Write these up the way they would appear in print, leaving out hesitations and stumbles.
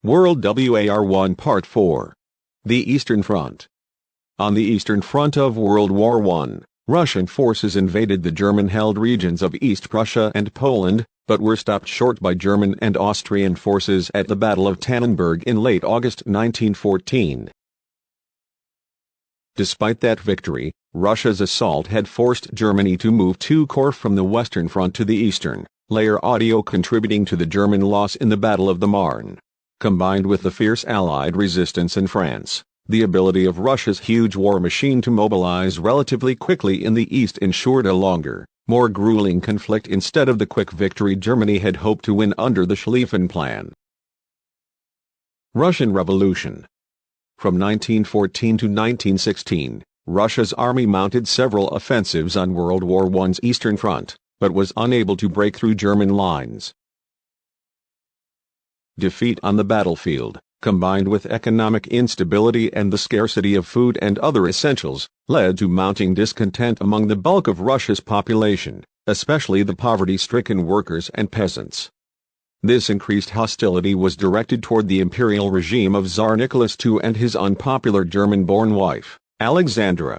World WW1 Part-4. The Eastern Front. On the Eastern Front of World War I, Russian forces invaded the German-held regions of East Prussia and Poland, but were stopped short by German and Austrian forces at the Battle of Tannenberg in late August 1914. Despite that victory, Russia's assault had forced Germany to move two corps from the Western Front to the Eastern, layer audio contributing to the German loss in the Battle of the Marne. Combined with the fierce Allied resistance in France, the ability of Russia's huge war machine to mobilize relatively quickly in the East ensured a longer, more grueling conflict instead of the quick victory Germany had hoped to win under the Schlieffen Plan. Russian Revolution. From 1914 to 1916, Russia's army mounted several offensives on World War I's Eastern Front, but was unable to break through German lines. Defeat on the battlefield, combined with economic instability and the scarcity of food and other essentials, led to mounting discontent among the bulk of Russia's population, especially the poverty-stricken workers and peasants. This increased hostility was directed toward the imperial regime of Tsar Nicholas II and his unpopular German-born wife, Alexandra.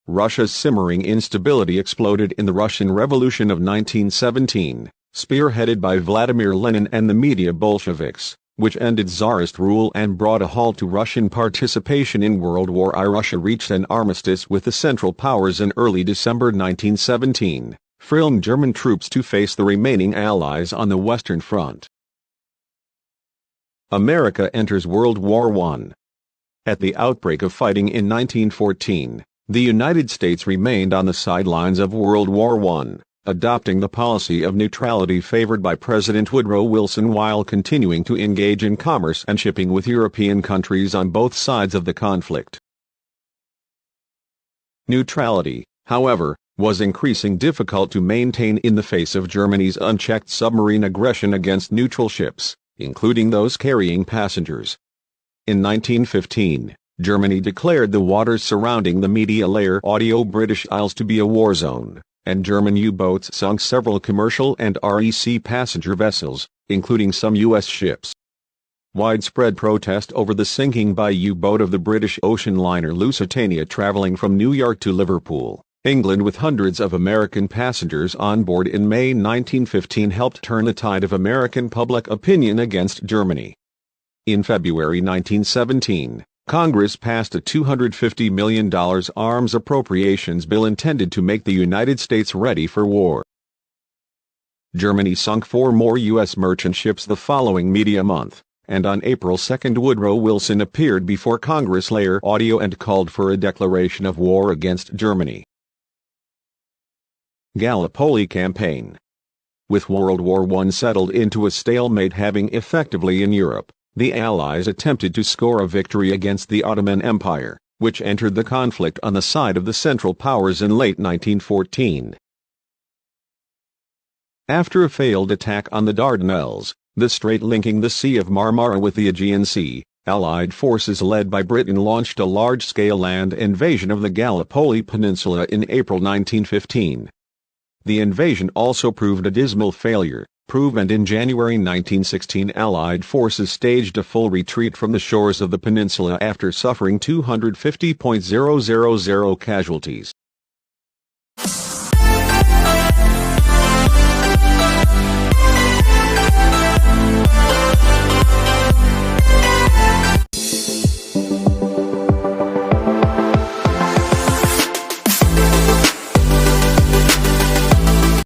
Russia's simmering instability exploded in the Russian Revolution of 1917. Spearheaded by Vladimir Lenin and the media Bolsheviks, which ended Tsarist rule and brought a halt to Russian participation in World War I. Russia reached an armistice with the Central Powers in early December 1917, freeing German troops to face the remaining Allies on the Western Front. America enters World War I. At the outbreak of fighting in 1914, the United States remained on the sidelines of World War I, adopting the policy of neutrality favored by President Woodrow Wilson while continuing to engage in commerce and shipping with European countries on both sides of the conflict. Neutrality, however, was increasingly difficult to maintain in the face of Germany's unchecked submarine aggression against neutral ships, including those carrying passengers. In 1915, Germany declared the waters surrounding the media layer audio British Isles to be a war zone, and German U-boats sunk several commercial and REC passenger vessels, including some U.S. ships. Widespread protest over the sinking by U-boat of the British ocean liner Lusitania traveling from New York to Liverpool, England with hundreds of American passengers on board in May 1915 helped turn the tide of American public opinion against Germany. In February 1917, Congress passed a $250 million arms appropriations bill intended to make the United States ready for war. Germany sunk 4 more U.S. merchant ships the following media month, and on April 2 Woodrow Wilson appeared before Congress layer audio and called for a declaration of war against Germany. Gallipoli Campaign. With World War I settled into a stalemate having effectively in Europe, the Allies attempted to score a victory against the Ottoman Empire, which entered the conflict on the side of the Central Powers in late 1914. After a failed attack on the Dardanelles, the strait linking the Sea of Marmara with the Aegean Sea, Allied forces led by Britain launched a large-scale land invasion of the Gallipoli Peninsula in April 1915. The invasion also proved a dismal failure, and in January 1916 Allied forces staged a full retreat from the shores of the peninsula after suffering 250,000 casualties.